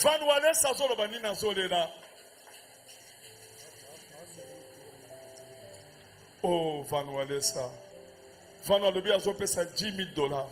Van Walesa zolo banina zolela. Oh, Van Walesa. Van Walesa zo pesa $10,000.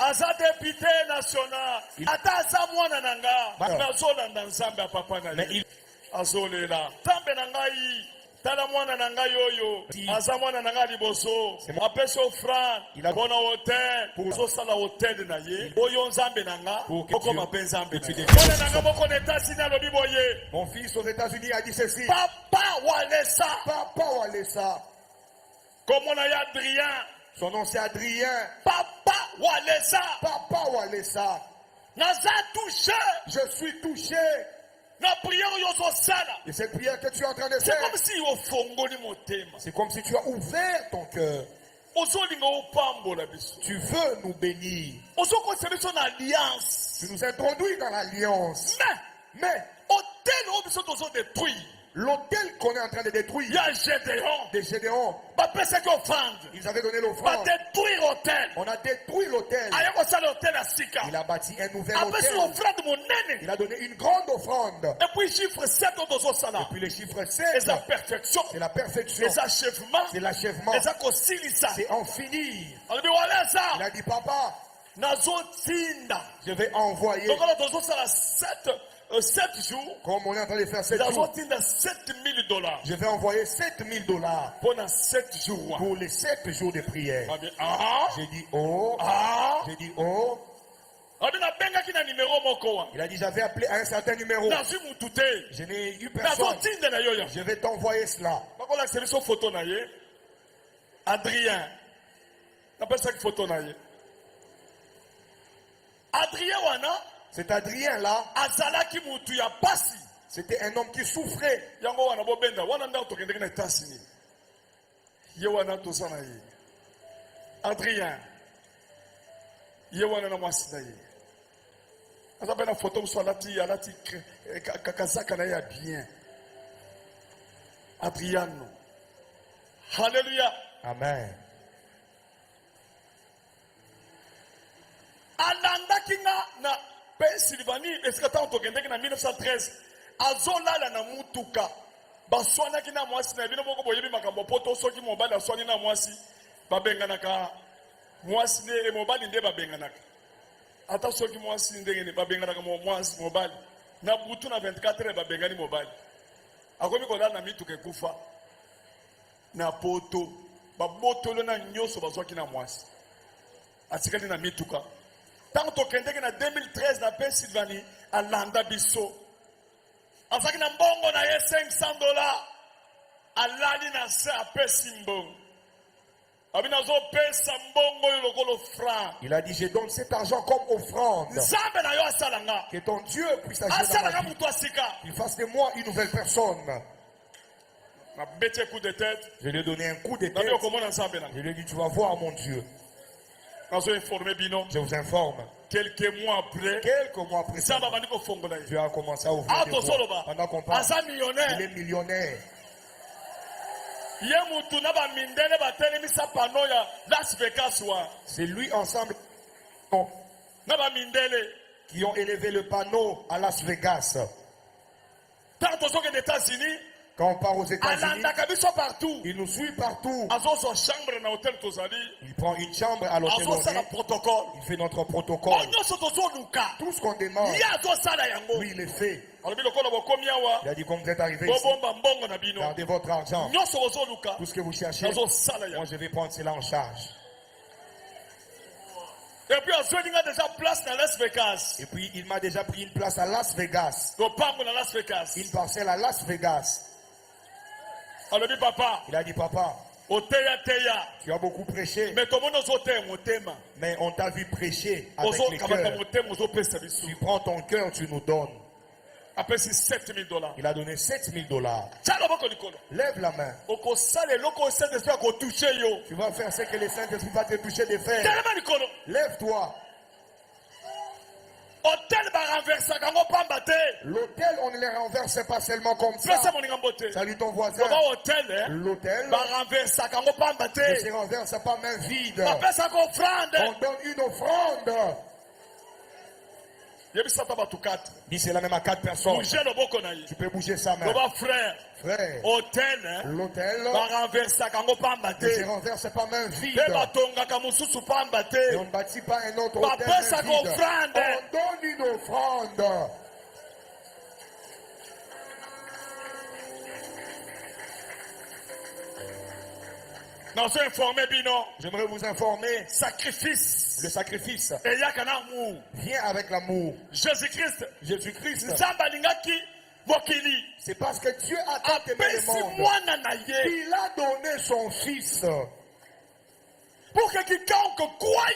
Aza député national. Ata aza mwana nanga. Nazolanda nzambe ya papa na ye. Azolela. Tambe nangai. Tala mwana nanga yoyo. Aza mwana nanga liboso. Apesi offrande. Bona hotel. Pour sala hotel na ye. Oyo nzambe nanga. Oko mape nzambe. Mwana nanga moko na États-Unis alobi boye. Mon fils aux États-Unis a dit ceci. Papa Walesa. Papa Walesa. Comme on a eu Adrien. Son nom c'est Adrien. Papa Walesa. Papa Walesa. Naza touché. Je suis touché. La prière yoso sala. Et cette prière que tu es en train de C'est faire, comme si au fongoli motema. c'est comme si tu as ouvert ton cœur. Ozolinga opambola biso. Tu veux nous bénir. Ozoko sebiso na alliance. Tu nous introduis dans l'alliance. Mais Hôtel o biso tozo détruire. l'autel qu'on est en train de détruire, Il y a Gédéon. des Gédéons, Ba pesa ki offrande. ils avaient donné Ba l'offrande. détruire hôtel. On a détruit l'autel. Ayako sala hôtel à Sika. Il a bâti un nouvel Apesi hôtel. offrande monene. Il a donné une grande offrande. Et puis chiffre 7 tozo sala. Puis le chiffre Et 7, sa perfection. c'est la perfection. Les achèvements. C'est l'achèvement. Et ça kosilisa. C'est en finir. Alobi Walesa. Il a dit, papa, Nazotinda. je vais envoyer, Donc là tozo sala 7 jours. comme on est en train de faire 7 jours, Nazotinda $7,000. je vais envoyer $7,000 Pendant 7 jours. pour les 7 jours de prière. Ah. J'ai dit, oh, Ah. j'ai dit, oh. Abi na benga ki na numéro moko wa. Il a dit, j'avais appelé à un certain numéro. Nazwi mutu te. Je n'ai eu personne. Nazotinda na yo ya. Je vais t'envoyer cela. Bakolakisa biso photo na ye. Adrien. Napesaki photo na ye. Adrien wana Cet Adrien-là, azalaki mutu ya pasi. c'était un homme qui souffrait. Yango wana bobenda wana ndako tokendeki na États-Unis. Ye wana toza na ye. Adrien. Ye wana na mwasi na ye. Aza pe na photo mosusu alati kazaka na ye ya bien. Adriano. Hallelujah. Amen. Alandaki nga na Pennsylvanie, esika tango tokendeki na 1913, azolala na mutuka. Baswanaki na mwasi na bino moko boyebi makambo poto soki mobali aswani na mwasi, babenganaka mwasi ne mobali nde babenganaka. Ata soki mwasi ndenge ne babenganaka mwasi mobali. Na butu na 24 heures babengani mobali. Akomi kolala na mituka ekufa. Na poto babotolo na nyoso bazwaki na mwasi. Atikali na mituka. Tant tokendeki na 2013 na Pennsylvanie, alanda biso. Azaki na mbongo na ye $500. Alali na se apesi mbongo. Abi nazo pesa mbongo yo lokolo franc. Il a dit, je donne cet argent comme offrande. Nzambe na yo asalanga. Que ton Dieu puisse agir dans Asalanga ma vie. mutu asika. Il fasse de moi une nouvelle personne. Na bete coup de tête. Je lui ai donné un coup de Na tête. yo komona nzambe na. Je lui ai dit, tu vas voir mon Dieu. Nazo informer bino. Je vous informe. Quelques mois après, Quelques mois après ça, nzambe abandi kofongola ye. Dieu a commencé à ouvrir Ah, des voies. tozoloba. Pendant qu'on parle, Aza il millionnaire. est millionnaire. Ye mutu na ba mindele batelemisa pano ya Las Vegas wa. C'est lui ensemble Na ba mindele. qui ont élevé le panneau à Las Vegas. Tant tozoke des États-Unis, Quand on part aux États-Unis, alandaka biso partout. il nous suit partout. Azozo chambre na hôtel tozali. Il prend une chambre à l'hôtel. Azo sala protocole. Il fait notre protocole. Onyoso tozoluka. Tout ce qu'on demande, Ye azo sala yango. lui, il le fait. Alobi lokola bokomi awa. Il a dit, comme vous êtes arrivé ici, Bobomba mbongo na bino. gardez votre argent. Nyoso ozoluka. Tout ce que vous cherchez, Azo sala moi, yango. je vais prendre cela en charge. Et puis azolinga déjà place na Las Vegas. Et puis, il m'a déjà pris une place à Las Vegas. Lopango na Las Vegas. Une parcelle à Las Vegas. Alobi papa. Il a dit, papa, Oteya teya. tu as beaucoup prêché, Mais comment nous oteya motema? mais on t'a vu prêcher avec Ozo les kabaka cœurs. motema ozo pesa biso. Tu prends ton cœur, tu nous donnes. Apesi $7,000. Il a donné $7,000. Tala boko likolo. Lève la main. Oko sale loko Saint-Esprit ko toucher yo. Tu vas faire ce que le Saint-Esprit va te toucher de faire. Tala likolo. Lève-toi. hôtel ba renversa kango pamba te. L'hôtel, on ne les renverse pas seulement comme Pesa ça. moninga mbote. Salut ton voisin. Baba hôtel L'hôtel ba renversa kango pamba ne te. se renverse pas main vide. Ba pesa ko offrande. On donne une offrande. Yebisa ta batu 4. Dis cela même à 4 personnes. Bouger le boko na ye. Tu peux bouger sa main. Baba frère, Frère, hôtel l'hôtel ba renversa kango pamba ne se te. renverse pas main vide. Pe batongaka mosusu pamba Et te. on ne bâtit pas un autre Ba hôtel pesa main ko vide. offrande. On donne une offrande. Nazo informer bino. J'aimerais vous informer, Sacrifice. le sacrifice Eyaka na amour. vient avec l'amour. Jésus-Christ. Jésus-Christ, Nzambe alingaki mokili. c'est parce que Dieu a tant aimé le Apesi monde. mwana na ye. Il a donné son fils. Pour que quiconque croie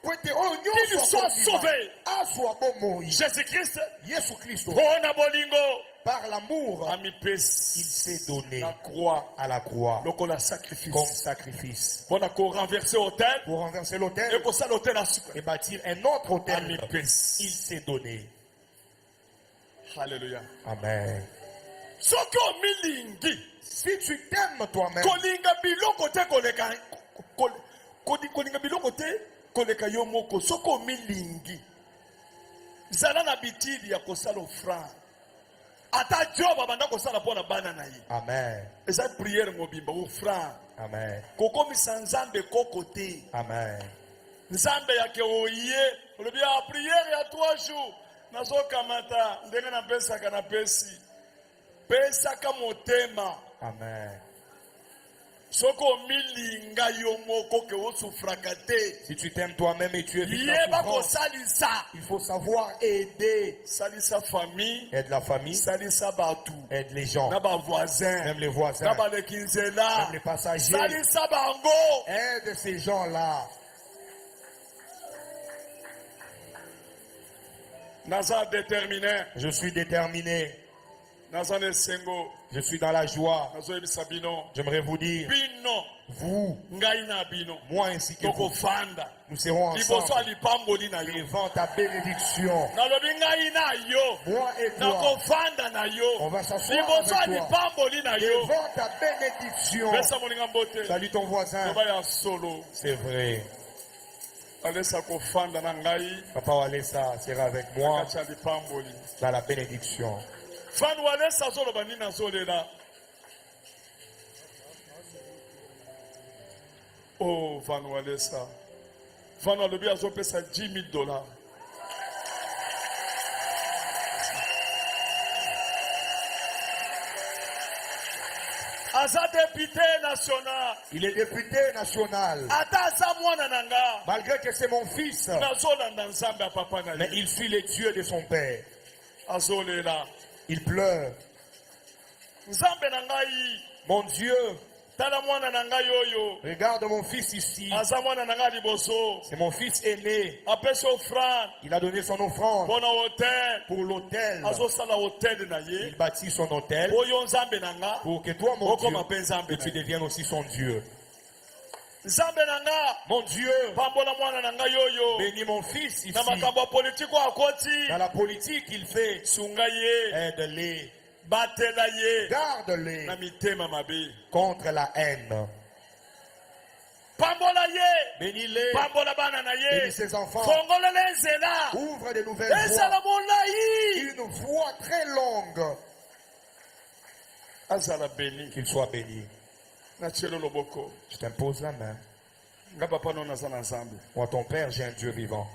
Pour que oh, qu'il soit sauvé. soit bon mourir. Jésus-Christ. Jésus Christ, Pona bolingo. par l'amour, il Amipesi. s'est donné La croix. à la croix Lokola sacrifice. comme sacrifice. Pona ko renverser hôtel. Pour renverser Et l'autel ko ça l'hôtel à sucre. et bâtir un autre hôtel, Amipesi. il s'est donné. Alléluia. Amen. Soki omilingi. Si tu t'aimes toi-même, Kolinga biloko te koleka. Kolinga biloko te koleka yo moko. Soki omilingi. Zala na bitidi ya kosala offrande. Ata Job abanda kosala mpona bana na ye. Amen. Eza prière mobimba offrande. Amen. Kokomisa nzambe koko te. Amen. Nzambe yake oye. Olobi ya prière ya 3 jours. Nazokamata ndenge napesaka napesi. Pesaka motema. Amen. Soki omilinga yo moko ke osufraka te. Si tu t'aimes toi-même et tu évites la Yeba souffrance, kosalisa. il faut savoir aider. Salisa famille. Aide la famille, Salisa batu. aide les gens, Na ba voisin. même les voisins, Na baleki nzela. même les passagers. Salisa bango. Aide ces gens-là. Naza déterminé. Je suis déterminé. Naza nesengo. Je suis dans la joie. Nazo yebisa bino. J'aimerais vous dire, Bino. vous, Ngai na bino. moi ainsi que vous, Tokofanda. nous serons Liboso ensemble alipamboli na yo. devant ta bénédiction. Nalobi ngai na yo. Moi et toi, Nakofanda na yo. on va s'asseoir Liboso avec toi alipamboli na yo. devant ta bénédiction. Pesa moninga mbote. Salut ton voisin. Toba ya solo. C'est vrai. Alesa kofanda na ngai. Papa Walesa sera avec moi Kati alipamboli. dans la bénédiction. Fanu alesa azoloba nini azolela. Oh, Vanu alesa. Vanu alobi azopesa $10,000. Aza député national. Il est député national. Ata aza mwana na nga. Malgré que c'est mon fils, Nazolanda nzambe ya papa na mais ye. il suit les dieux de son père. Azolela. Il pleure. Nzambe na ngai. Mon Dieu, Tala mwana na ngai oyo. regarde mon fils ici. Aza mwana na ngai liboso. C'est mon fils aîné. Apesi offrande. Il a donné son offrande Mpona hotel. pour l'autel. Azosala hotel na Il ye. bâtit son autel Oyo nzambe na nga. pour que toi, mon Dieu, Okoma mpe nzambe que na tu ye. deviennes aussi son Dieu. Nzambe na nga. Mon Dieu, Pambola mwana na ngai oyo. bénis mon fils ici. Na makambo ya politiki oyo akoti. Dans la politique qu'il fait, Sunga ye. aide-les, Batela ye. garde-les Na mitema mabe. contre la haine. Pambola ye. Bénis-les, Pambola bana na ye. bénis ses enfants. Fongolela nzela. Ouvre de nouvelles Ezala voies. molai. Une voie très longue. Azala béni. Qu'il soit béni. Na tielo loboko. Je t'impose la main. Nga papa no naza na nzambe. Moi, ton Père, j'ai un Dieu vivant.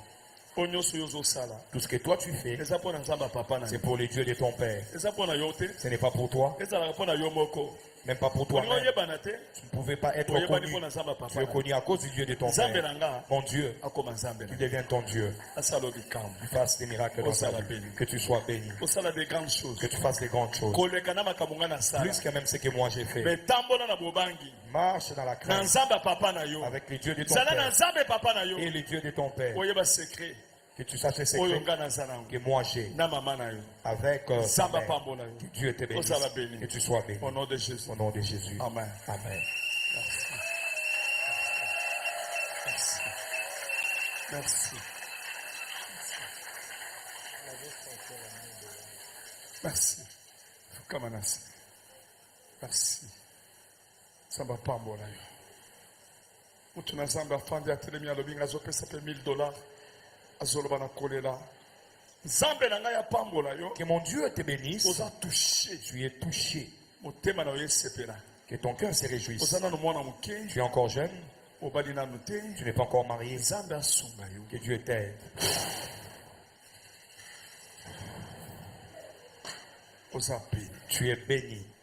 Oyo nyonso yo ozosala. Tout ce que toi tu fais, Eza mpo na nzambe ya papa na c'est ye. pour les dieux de ton Père. Eza mpo na yo te. Ce n'est pas pour toi, Ezalaka mpo na yo moko. même pas pour Olingo toi-même. oyebana te. Tu ne pouvais pas être Oyebani connu. mpo na nzambe ya Tu papa es na ye. connu à cause du Dieu de ton Nzambe Père. na nga Mon Dieu, akoma nzambe na tu ye. deviens ton Dieu. asala bikambo. Tu fasses des miracles dans ta vie. Que tu sois béni. Osala des grandes choses. Que tu fasses des grandes choses. Koleka na makambo nga na sala. Plus que même ce que moi j'ai fait. Mais tambola na bobangi. Marche dans la Na crainte nzambe ya papa na yo. avec les dieux de ton Zala na Père nzambe papa na yo. et les dieux de ton Père. Oyeba secret. Que tu saches les Oyo secrets nga na zala ngo. que moi j'ai Na mama na yo. avec ta Zamba mère. pambola yo. Que Dieu te bénisse. Osala béni. Que tu sois béni. Au nom de Jésus. Au nom de Jésus. Amen. Amen. Merci. Merci. Merci. Fukamanasi. Merci. Samba pambola yo. Mutu na zamba afandi atelemi alobi azopesa pe $1000. Azoloba na kolela. Nzambe na ngai apambola yo. Que mon Dieu te bénisse. Oza touché. Tu es touché. Motema na yo esepela. Que ton cœur se réjouisse. Oza na mwana muke. Tu es encore jeune. Obali na nute. Tu n'es pas encore marié. Nzambe asunga yo. Que Dieu t'aide. Oza béni. Tu es béni.